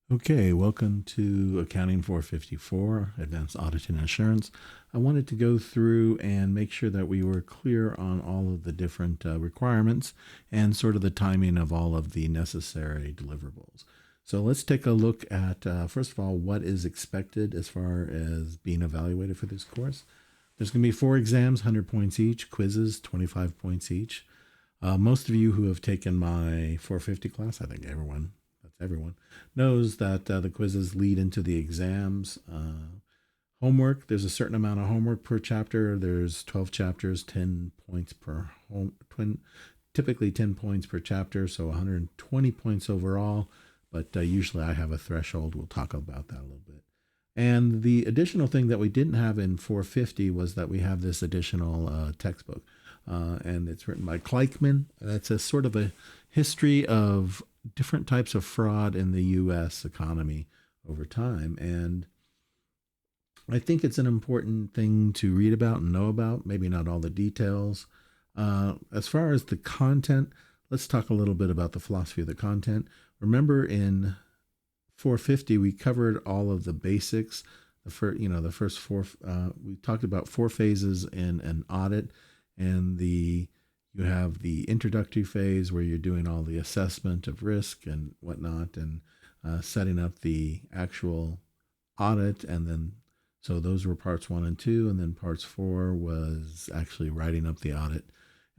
Okay, welcome to Accounting 454, Advanced Audit and Assurance. I wanted to go through and make sure that we were clear on all of the different requirements and sort of the timing of all of the necessary deliverables. So let's take a look at, first of all, what is expected as far as being evaluated for this course. There's going to be 4 exams, 100 points each, quizzes, 25 points each. Most of you who have taken my 450 class, I think everyone, knows that the quizzes lead into the exams. Homework, there's a certain amount of homework per chapter. There's 12 chapters, 10 points per typically 10 points per chapter, so 120 points overall. But usually I have a threshold. We'll talk about that a little bit. And the additional thing that we didn't have in 450 was that we have this additional textbook. And it's written by Kleichman. That's a sort of a history of different types of fraud in the U.S. economy over time. And I think it's an important thing to read about and know about, maybe not all the details. As far as the content, let's talk a little bit about the philosophy of the content. Remember in 450, we covered all of the basics. The first four, we talked about 4 phases in an audit, and you have the introductory phase where you're doing all the assessment of risk and whatnot, and setting up the actual audit, and then so those were parts 1 and 2, and then parts 4 was actually writing up the audit,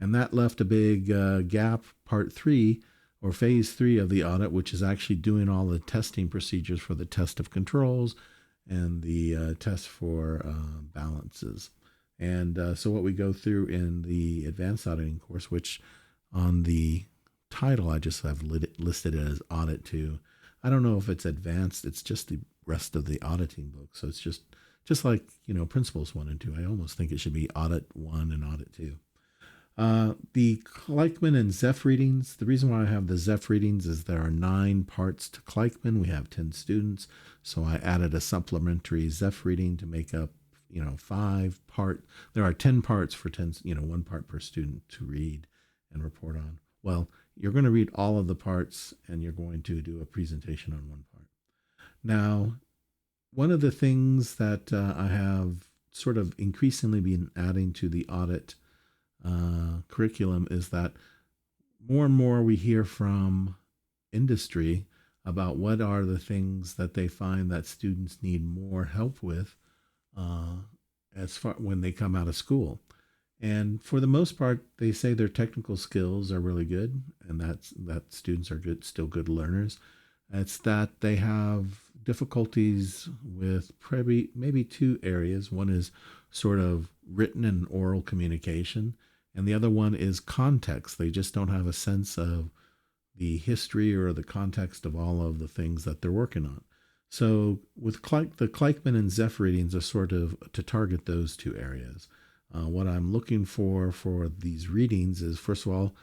and that left a big gap. Part 3 or phase 3 of the audit, which is actually doing all the testing procedures for the test of controls and the test for balances. And so what we go through in the advanced auditing course, which on the title I just have listed it as Audit 2. I don't know if it's advanced. It's just the rest of the auditing book. So it's just like, Principles 1 and 2. I almost think it should be Audit 1 and Audit 2. The Kleichman and Zeff readings. The reason why I have the Zeff readings is there are 9 parts to Kleichman. We have 10 students. So I added a supplementary Zeff reading to make up 5 part. There are 10 parts for 10, 1 part per student to read and report on. Well, you're going to read all of the parts and you're going to do a presentation on 1 part. Now, one of the things that I have sort of increasingly been adding to the audit curriculum is that more and more we hear from industry about what are the things that they find that students need more help with as far when they come out of school. And for the most part, they say their technical skills are really good, and that students are still good learners. It's that they have difficulties with maybe 2 areas. One is sort of written and oral communication, and the other one is context. They just don't have a sense of the history or the context of all of the things that they're working on. So with the Kleichman and Zeff readings are sort of to target those 2 areas. What I'm looking for these readings is, first of all,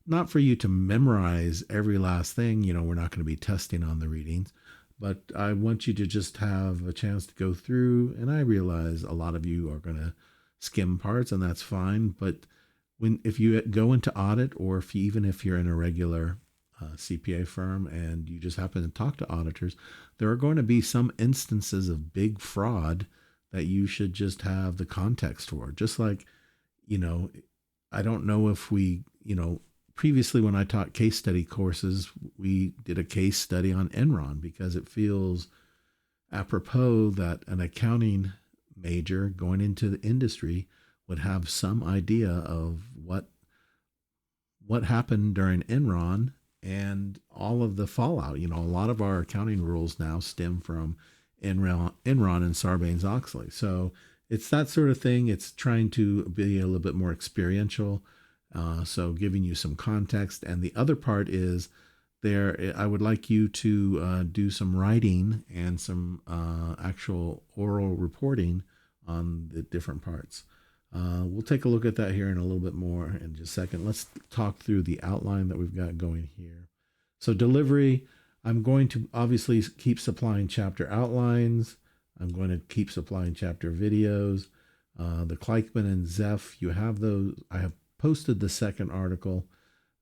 not for you to memorize every last thing. We're not going to be testing on the readings, but I want you to just have a chance to go through. And I realize a lot of you are going to skim parts, and that's fine. But if you go into audit, or even if you're in a regular CPA firm and you just happen to talk to auditors, there are going to be some instances of big fraud that you should just have the context for. Just like, I don't know if previously when I taught case study courses, we did a case study on Enron because it feels apropos that an accounting major going into the industry would have some idea of what happened during Enron and all of the fallout. A lot of our accounting rules now stem from Enron and Sarbanes-Oxley. So it's that sort of thing. It's trying to be a little bit more experiential, so giving you some context. And the other part is I would like you to do some writing and some actual oral reporting on the different parts. We'll take a look at that here in a little bit more in just a second. Let's talk through the outline that we've got going here. So delivery, I'm going to obviously keep supplying chapter outlines. I'm going to keep supplying chapter videos. The Kleichman and Zeff, you have those. I have posted the second article,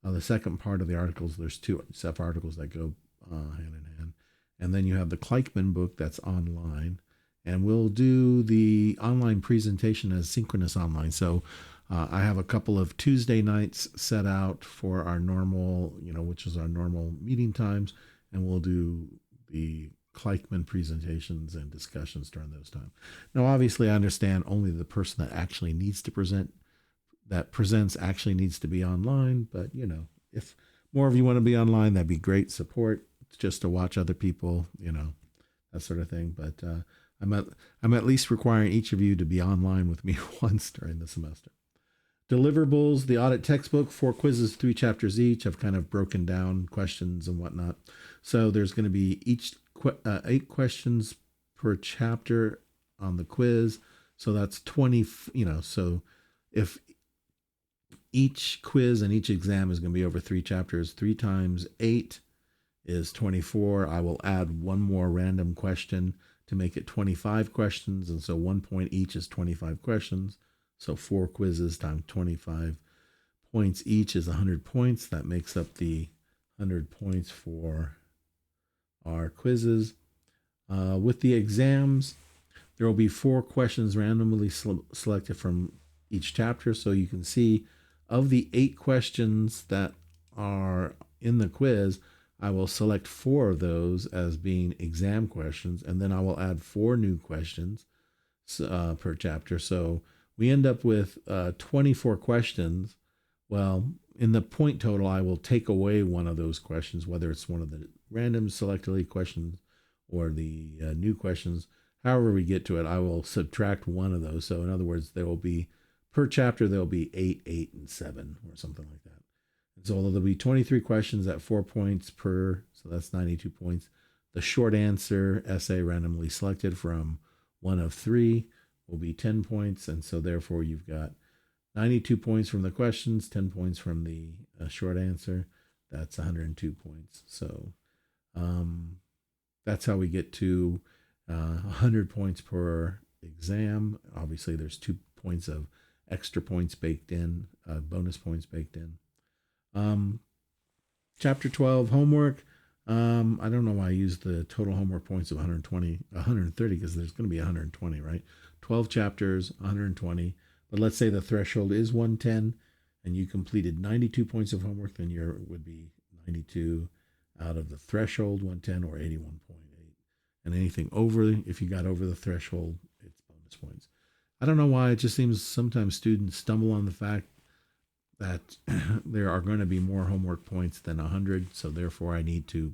the second part of the articles. There's 2 Zeff articles that go hand in hand. And then you have the Kleichman book that's online. And we'll do the online presentation as synchronous online. So I have a couple of Tuesday nights set out for our normal, which is our normal meeting times. And we'll do the Kleichman presentations and discussions during those times. Now, obviously, I understand only the person that actually needs to presents actually needs to be online. But, if more of you want to be online, that'd be great support just to watch other people, that sort of thing. But I'm at least requiring each of you to be online with me once during the semester. Deliverables, the audit textbook, 4 quizzes, 3 chapters each. I've kind of broken down questions and whatnot. So there's going to be 8 questions per chapter on the quiz. So that's 20, so if each quiz and each exam is going to be over 3 chapters, 3 times 8 is 24. I will add one more random question to make it 25 questions. And so 1 point each is 25 questions. So 4 quizzes times 25 points each is 100 points. That makes up the 100 points for our quizzes. With the exams, there will be 4 questions randomly selected from each chapter. So you can see of the 8 questions that are in the quiz, I will select 4 of those as being exam questions, and then I will add 4 new questions per chapter. So we end up with 24 questions. Well, in the point total, I will take away one of those questions, whether it's one of the random selectively questions or the new questions. However we get to it, I will subtract one of those. So in other words, there will be, per chapter, there will be 8, 8, and 7, or something like that. And so there'll be 23 questions at 4 points per, so that's 92 points. The short answer essay randomly selected from 1 of 3 will be 10 points. And so therefore you've got 92 points from the questions, 10 points from the short answer. That's 102 points. So that's how we get to 100 points per exam. Obviously, there's 2 points of extra points baked in, bonus points baked in. Chapter 12, homework. I don't know why I used the total homework points of 130, because there's going to be 120, right? 12 chapters, 120. But let's say the threshold is 110 and you completed 92 points of homework, then your would be 92 out of the threshold, 110, or 81.8. And anything over, if you got over the threshold, it's bonus points. I don't know why. It just seems sometimes students stumble on the fact that there are going to be more homework points than 100. So therefore I need to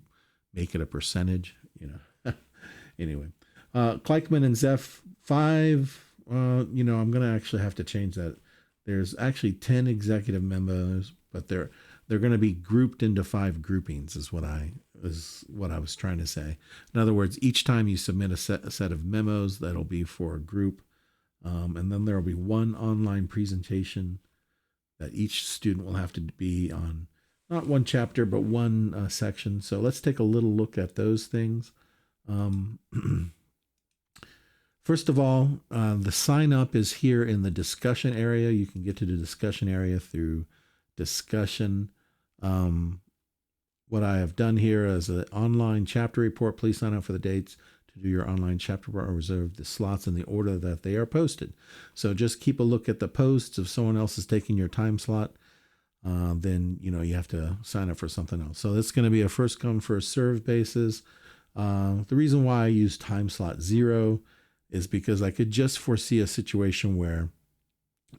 make it a percentage, Anyway, Kleichman and Zeph 5, I'm going to actually have to change that. There's actually 10 executive memos, but they're going to be grouped into 5 groupings is what I was trying to say. In other words, each time you submit a set of memos, that'll be for a group. And then there will be one online presentation that each student will have to be on, not one chapter, but one section. So let's take a little look at those things. First of all, the sign up is here in the discussion area. You can get to the discussion area through discussion. What I have done here is an online chapter report. Please sign up for the dates to do your online chapter report and reserve the slots in the order that they are posted. So just keep a look at the posts. If someone else is taking your time slot, then you have to sign up for something else. So it's going to be a first come, first serve basis. The reason why I use time slot 0 is because I could just foresee a situation where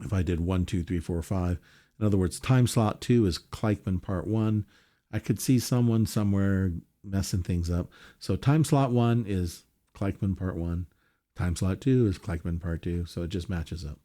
if I did 1, 2, 3, 4, 5, in other words, time slot 2 is Kleichman part 1. I could see someone somewhere messing things up. So time slot 1 is Kleichman part 1. Time slot 2 is Kleichman part 2. So it just matches up.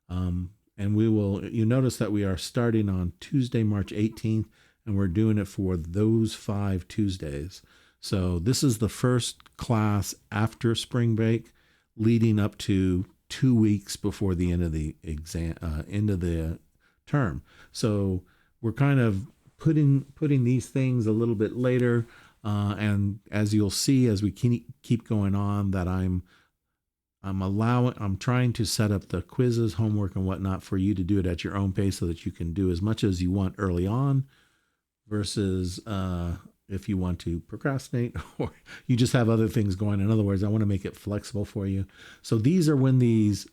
And you notice that we are starting on Tuesday, March 18th, and we're doing it for those 5 Tuesdays. So this is the first class after spring break, leading up to 2 weeks before the end of the exam, end of the term. So we're kind of putting these things a little bit later. And as you'll see, as we keep going on, that I'm trying to set up the quizzes, homework, and whatnot for you to do it at your own pace so that you can do as much as you want early on versus, if you want to procrastinate or you just have other things going. In other words, I want to make it flexible for you. So these are when these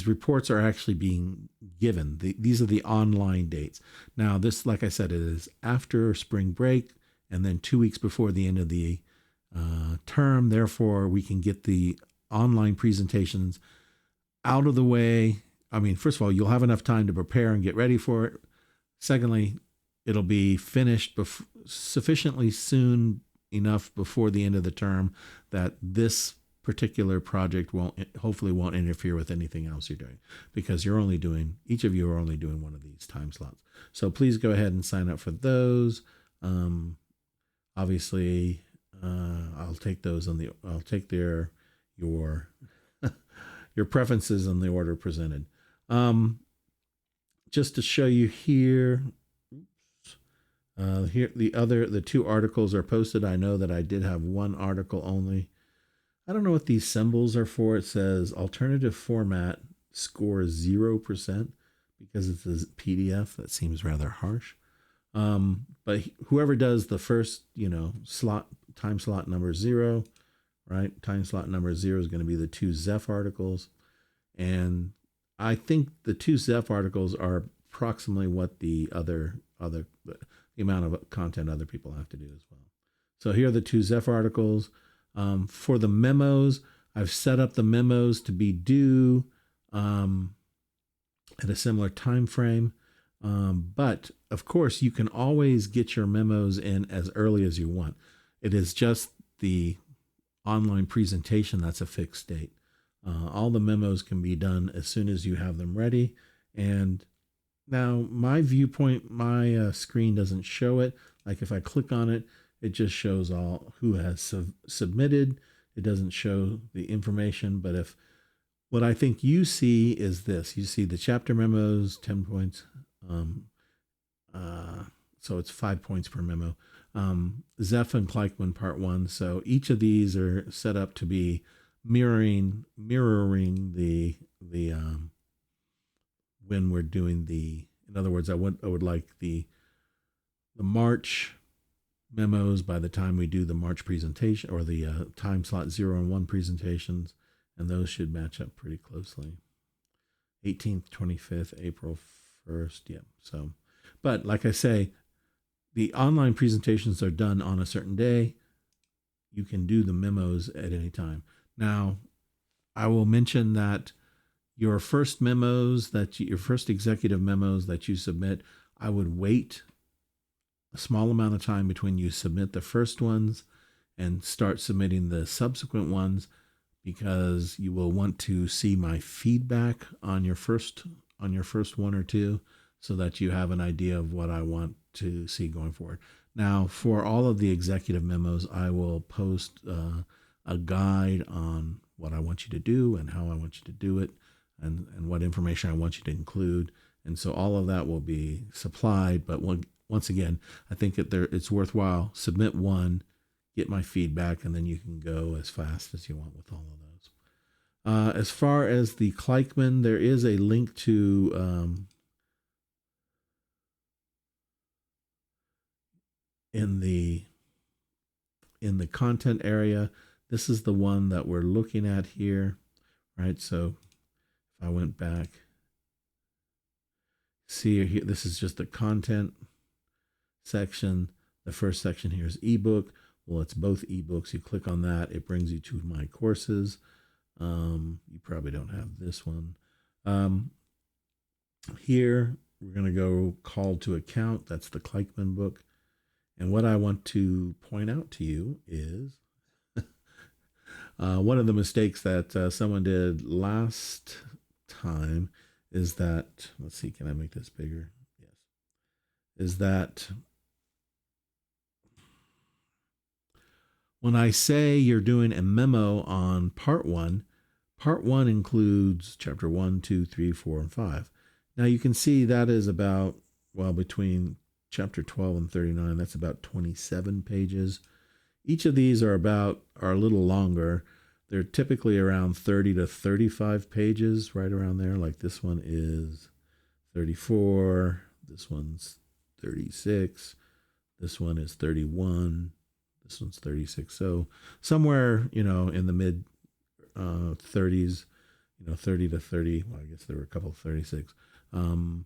reports are actually being given. These are the online dates. Now, this, like I said, it is after spring break and then 2 weeks before the end of the term. Therefore, we can get the online presentations out of the way. I mean, first of all, you'll have enough time to prepare and get ready for it. Secondly, it'll be finished sufficiently soon enough before the end of the term that this particular project hopefully won't interfere with anything else you're doing, because each of you are only doing one of these time slots. So please go ahead and sign up for those. Obviously, I'll take your your preferences in the order presented. Just to show you here, here the two articles are posted. I know that I did have one article only. I don't know what these symbols are for. It says alternative format score 0% because it's a PDF. That seems rather harsh. But whoever does the first, time slot number 0, right? Time slot number 0 is going to be the two Zeph articles. And I think the two Zeph articles are approximately what the amount of content other people have to do as well. So here are the two Zeph articles. For the memos, I've set up the memos to be due at a similar time frame. But of course, you can always get your memos in as early as you want. It is just the online presentation that's a fixed date. All the memos can be done as soon as you have them ready. And now my viewpoint, my screen doesn't show it. Like if I click on it, it just shows all who has submitted. It doesn't show the information. But what I think you see is this: you see the chapter memos, 10 points. So it's 5 points per memo. Zeph and Kleichman part 1. So each of these are set up to be mirroring the when we're doing in other words, I would like the March memos by the time we do the March presentation, or the time slot 0 and 1 presentations, and those should match up pretty closely. 18th, 25th, April 1st. Yeah. So, but like I say, the online presentations are done on a certain day. You can do the memos at any time. Now, I will mention that your first executive memos that you submit, I would wait a small amount of time between you submit the first ones and start submitting the subsequent ones, because you will want to see my feedback on your first one or two, so that you have an idea of what I want to see going forward. Now, for all of the executive memos, I will post a guide on what I want you to do and how I want you to do it, and what information I want you to include. And so all of that will be supplied. But once again, I think it's worthwhile. Submit one, get my feedback, and then you can go as fast as you want with all of those. As far as the Kleichman, there is a link to in the content area. This is the one that we're looking at here, right? So if I went back, see here, this is just the content section. The first section here is ebook. Well, it's both ebooks. You click on that, it brings you to my courses. You probably don't have this one. Here, we're going to go call to account. That's the Kleichman book. And what I want to point out to you is one of the mistakes that someone did last time is that, let's see, can I make this bigger? Yes. Is that when I say you're doing a memo on part 1 includes chapter 1, 2, 3, 4, and 5. Now you can see that is about, between chapter 12 and 39, that's about 27 pages. Each of these are a little longer. They're typically around 30 to 35 pages, right around there. Like this one is 34, this one's 36, This one is 31. This one's 36. So somewhere, in the mid 30s, 30 to 30. Well, I guess there were a couple of 36. And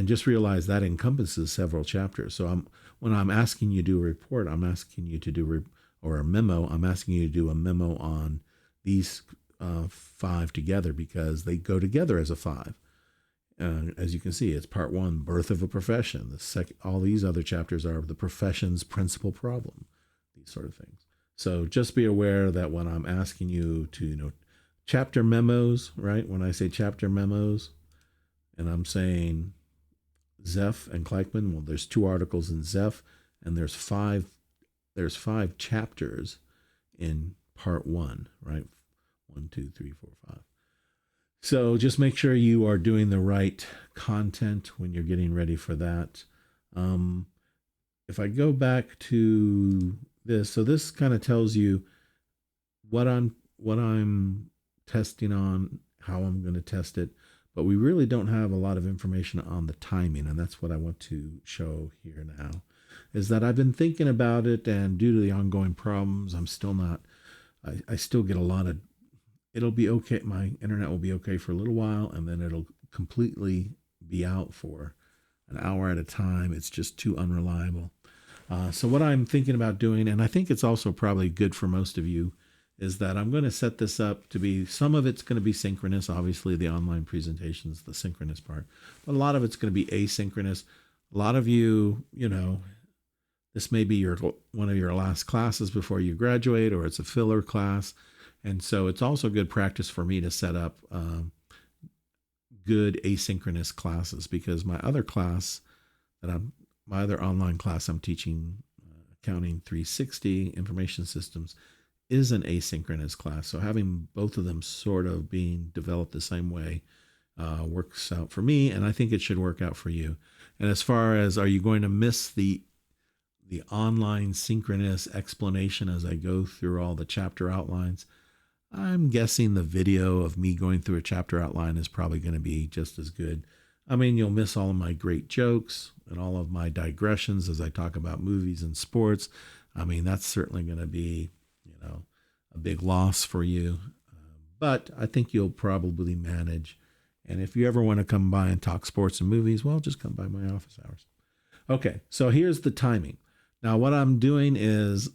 just realize that encompasses several chapters. So when I'm asking you to do a report, I'm asking you to do or a memo. I'm asking you to do a memo on these 5 together because they go together as a 5. As you can see, it's part 1, birth of a profession. The second, all these other chapters are the profession's principal problem, these sort of things. So just be aware that when I'm asking you to, chapter memos, right? When I say chapter memos, and I'm saying Zeph and Kleichman, well, there's 2 articles in Zeph, and there's 5 chapters in part 1, right? 1, 2, 3, 4, 5. So just make sure you are doing the right content when you're getting ready for that. If I go back to this, so this kind of tells you what I'm testing on, how I'm going to test it, but we really don't have a lot of information on the timing, and that's what I want to show here now, is that I've been thinking about it, and due to the ongoing problems, I'm still not, I still get a lot of, it'll be okay, my internet will be okay for a little while, and then it'll completely be out for an hour at a time. It's just too unreliable. So what I'm thinking about doing, and I think it's also probably good for most of you, is that I'm going to set this up to be, some of it's going to be synchronous. Obviously, the online presentation is the synchronous part, but a lot of it's going to be asynchronous. A lot of you, this may be one of your last classes before you graduate, or it's a filler class. And so it's also good practice for me to set up good asynchronous classes, because my other class my other online class I'm teaching, Accounting 360 Information Systems, is an asynchronous class. So having both of them sort of being developed the same way works out for me, and I think it should work out for you. And as far as, are you going to miss the online synchronous explanation as I go through all the chapter outlines? I'm guessing the video of me going through a chapter outline is probably going to be just as good. I mean, you'll miss all of my great jokes and all of my digressions as I talk about movies and sports. I mean, that's certainly going to be, a big loss for you. But I think you'll probably manage. And if you ever want to come by and talk sports and movies, well, just come by my office hours. Okay, so here's the timing. Now, what I'm doing is,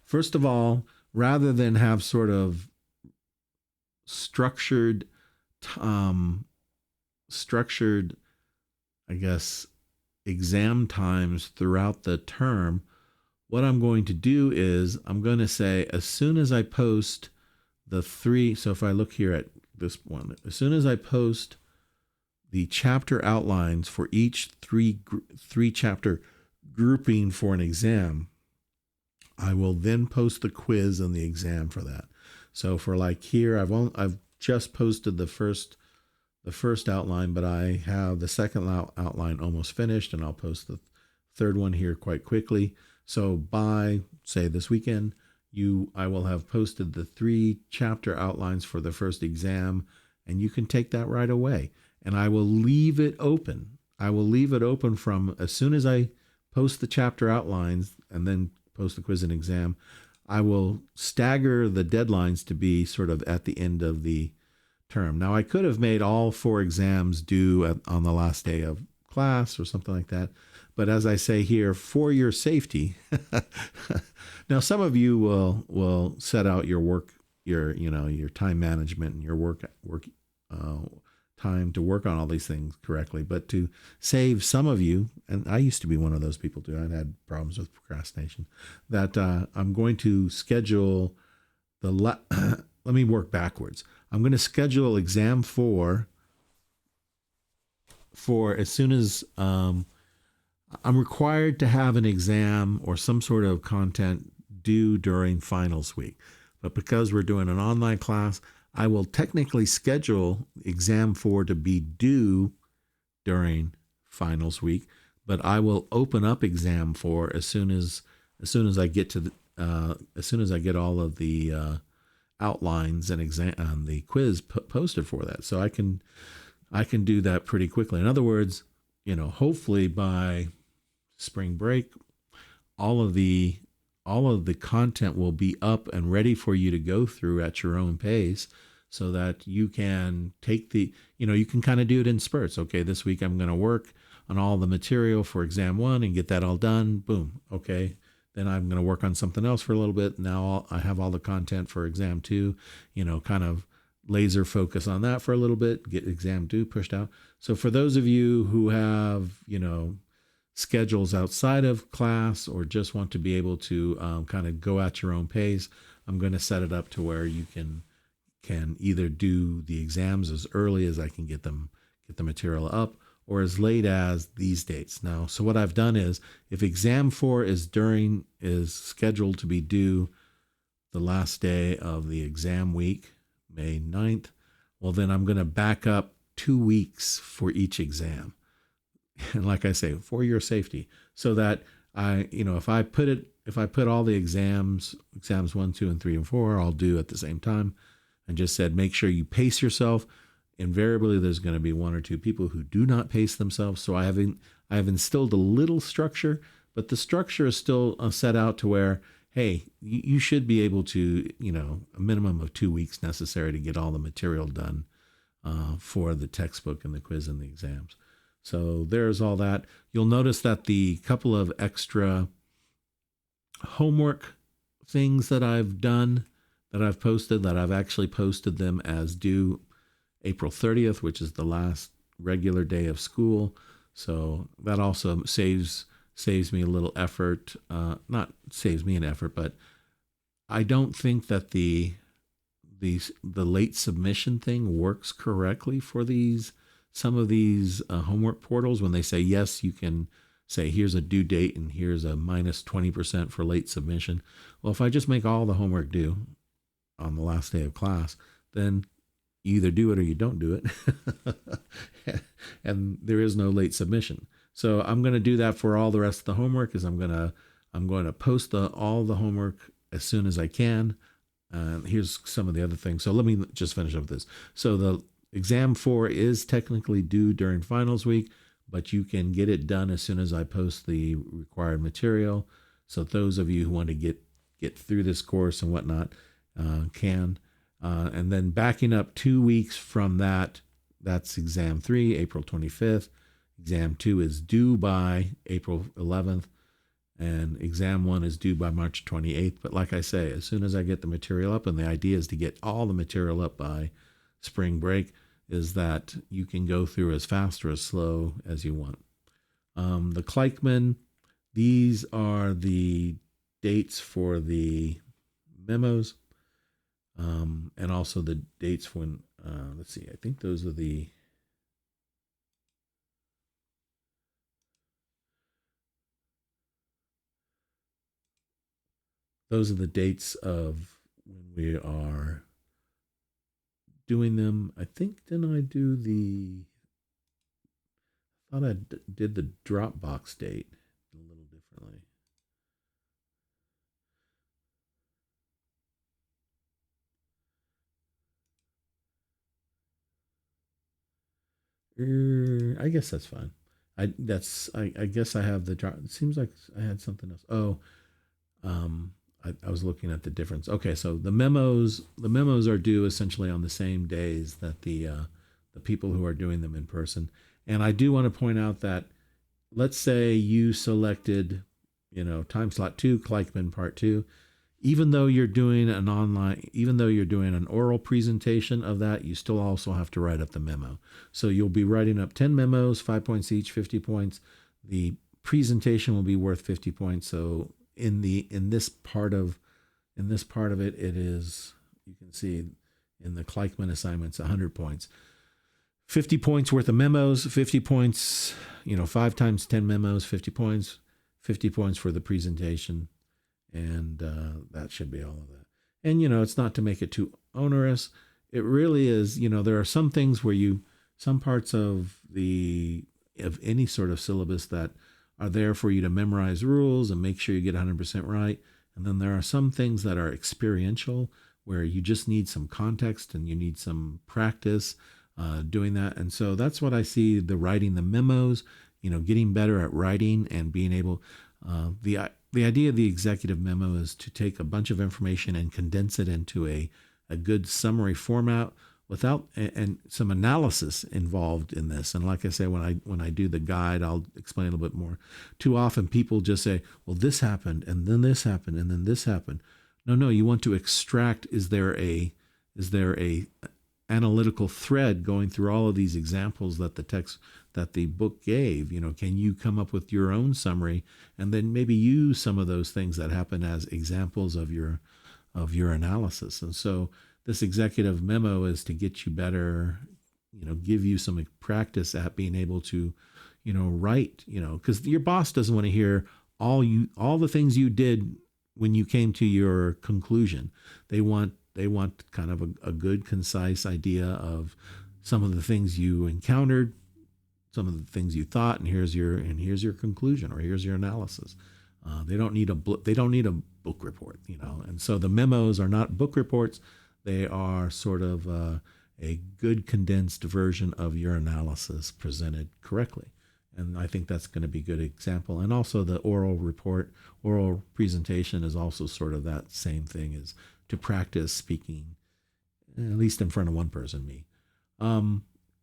first of all, rather than have sort of structured, I guess, exam times throughout the term, what I'm going to do is I'm going to say, as soon as I post the 3, so if I look here at this one, as soon as I post the chapter outlines for each three chapter grouping for an exam, I will then post the quiz and the exam for that. So for like here, I've just posted the first outline, but I have the second outline almost finished, and I'll post the third one here quite quickly. So by, say, this weekend, I will have posted the 3 chapter outlines for the first exam, and you can take that right away. And I will leave it open. I will leave it open from as soon as I post the chapter outlines and then post the quiz and exam. I will stagger the deadlines to be sort of at the end of the term. Now, I could have made all 4 exams due on the last day of class or something like that. But as I say here, for your safety, now some of you will set out your work, your time management and your work time to work on all these things correctly. But to save some of you, and I used to be one of those people too, I've had problems with procrastination, that I'm going to schedule let me work backwards. I'm going to schedule exam 4 for as soon as I'm required to have an exam or some sort of content due during finals week. But because we're doing an online class, I will technically schedule exam 4 to be due during finals week, but I will open up exam 4 as soon as I get to as soon as I get all of the outlines and exam the quiz posted for that. So I can do that pretty quickly. In other words, hopefully by spring break, all of the content will be up and ready for you to go through at your own pace, so that you can take the, you can kind of do it in spurts. Okay, this week I'm going to work on all the material for exam 1 and get that all done. Boom. Okay, then I'm going to work on something else for a little bit. Now I have all the content for exam 2, kind of laser focus on that for a little bit, get exam 2 pushed out. So for those of you who have, schedules outside of class, or just want to be able to kind of go at your own pace, I'm going to set it up to where you can either do the exams as early as I can get the material up, or as late as these dates. Now, so what I've done is, if exam 4 is scheduled to be due the last day of the exam week, May 9th, well, then I'm going to back up 2 weeks for each exam. And like I say, for your safety, so that if I put all the exams 1, 2, and 3, and 4, I'll do at the same time, and just said, make sure you pace yourself. Invariably, there's going to be 1 or 2 people who do not pace themselves. So I have instilled a little structure, but the structure is still set out to where, hey, you should be able to, a minimum of 2 weeks necessary to get all the material done for the textbook and the quiz and the exams. So there's all that. You'll notice that the couple of extra homework things that I've done, that I've posted, that I've actually posted them as due April 30th, which is the last regular day of school. So that also saves me a little effort. Not saves me an effort, but I don't think that the late submission thing works correctly for some of these homework portals. When they say, yes, you can say, here's a due date and here's a minus 20% for late submission. Well, if I just make all the homework due on the last day of class, then you either do it or you don't do it. And there is no late submission. So I'm going to do that for all the rest of the homework. Is I'm going to post all the homework as soon as I can. Here's some of the other things. So let me just finish up with this. So the exam 4 is technically due during finals week, but you can get it done as soon as I post the required material. So those of you who want to get through this course and whatnot can. And then backing up 2 weeks from that, that's exam 3, April 25th. Exam 2 is due by April 11th. And exam 1 is due by March 28th. But like I say, as soon as I get the material up, and the idea is to get all the material up by spring break, is that you can go through as fast or as slow as you want. The Kleichman, these are the dates for the memos, and also the dates when, let's see, I think those are the dates of when we are doing them. I think, didn't I do I thought I did the Dropbox date a little differently. I guess that's fine. I guess I have the drop. It seems like I had something else. Oh, I was looking at the difference. Okay, so the memos are due essentially on the same days that the people who are doing them in person. And I do want to point out that, let's say you selected, time slot 2, Kleichman part 2. Even though you're doing an oral presentation of that, you still also have to write up the memo. So you'll be writing up 10 memos, 5 points each, 50 points. The presentation will be worth 50 points. So in this part of it, it is, you can see in the Kleichman assignments, 100 points. 50 points worth of memos, 50 points, 5 times 10 memos, 50 points, 50 points for the presentation. And that should be all of that. And, it's not to make it too onerous. It really is, there are some things where some parts of any sort of syllabus that are there for you to memorize rules and make sure you get 100% right. And then there are some things that are experiential, where you just need some context and you need some practice doing that. And so that's what I see, the writing the memos. getting better at writing and being able, the idea of the executive memo is to take a bunch of information and condense it into a good summary format without and some analysis involved in this. And like I say, when I do the guide, I'll explain a little bit more. Too often people just say, well, this happened and then this happened and then this happened. No, you want to extract, is there a analytical thread going through all of these examples that the book gave? Can you come up with your own summary and then maybe use some of those things that happen as examples of your analysis? And so this executive memo is to get you better, give you some practice at being able to, write, because your boss doesn't want to hear all the things you did when you came to your conclusion. They want kind of a good, concise idea of some of the things you encountered, some of the things you thought, and here's your conclusion, or here's your analysis. They don't need a book report, And so the memos are not book reports. They are sort of a good condensed version of your analysis presented correctly. And I think that's going to be a good example. And also the oral presentation is also sort of that same thing, is to practice speaking, at least in front of one person, me.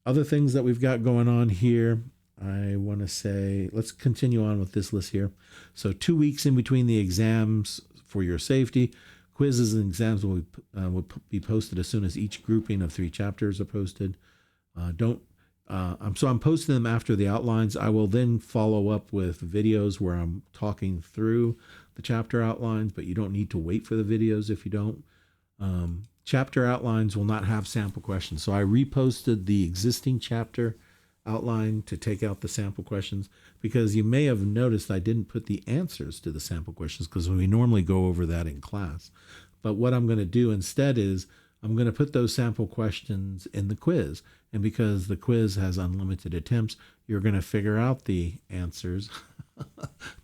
Other things that we've got going on here, I want to say, let's continue on with this list here. So 2 weeks in between the exams for your safety. Quizzes and exams will be posted as soon as each grouping of 3 chapters are posted. I'm posting them after the outlines. I will then follow up with videos where I'm talking through the chapter outlines, but you don't need to wait for the videos if you don't. Chapter outlines will not have sample questions. So I reposted the existing chapter outline to take out the sample questions, because you may have noticed I didn't put the answers to the sample questions, because we normally go over that in class. But what I'm going to do instead is I'm going to put those sample questions in the quiz. And because the quiz has unlimited attempts, you're going to figure out the answers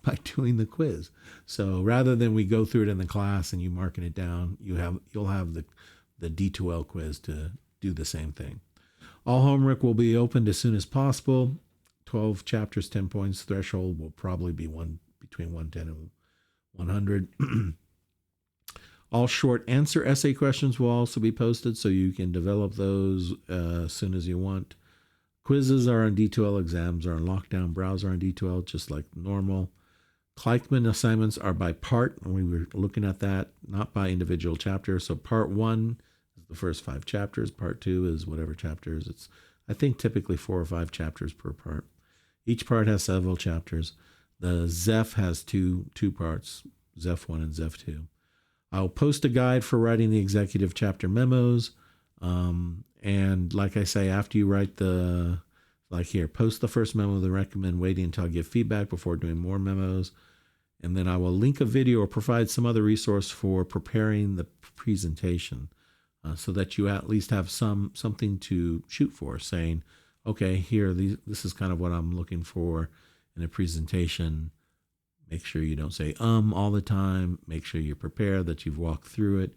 by doing the quiz. So rather than we go through it in the class and you marking it down, you'll have the D2L quiz to do the same thing. All homework will be opened as soon as possible. 12 chapters, 10 points. Threshold will probably be between 110 and 100. All short answer essay questions will also be posted, so you can develop those as soon as you want. Quizzes are on D2L, exams are on lockdown, browser on D2L, just like normal. Kleichman assignments are by part, and we were looking at that, not by individual chapter. So part 1 is the first 5 chapters. Part 2 is whatever chapters. It's, I think, typically 4 or 5 chapters per part. Each part has several chapters. The ZEF has two parts, ZEF 1 and ZEF 2. I'll post a guide for writing the executive chapter memos. And like I say, after you write post the first memo, then recommend waiting until I give feedback before doing more memos. And then I will link a video or provide some other resource for preparing the presentation, so that you at least have something to shoot for, saying, okay, this is kind of what I'm looking for in a presentation. Make sure you don't say all the time. Make sure you're prepared, that you've walked through it.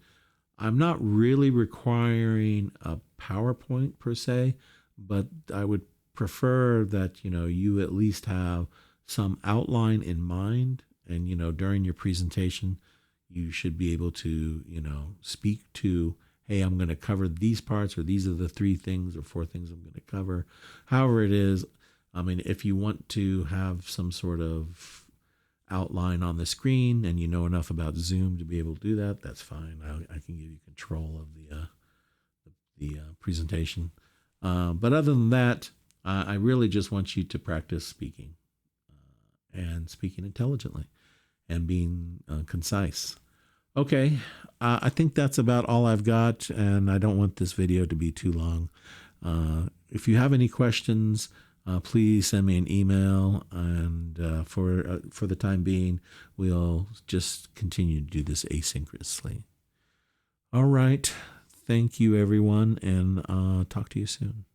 I'm not really requiring a PowerPoint per se, but I would prefer that, you at least have some outline in mind. And, during your presentation, you should be able to, speak to, hey, I'm going to cover these parts, or these are the 3 things or 4 things I'm going to cover. However it is, if you want to have some sort of outline on the screen and you know enough about Zoom to be able to do that, that's fine. I can give you control of the presentation. But other than that, I really just want you to practice speaking and speaking intelligently and being concise. Okay, I think that's about all I've got, and I don't want this video to be too long. If you have any questions, please send me an email, and for the time being, we'll just continue to do this asynchronously. All right. Thank you, everyone, and talk to you soon.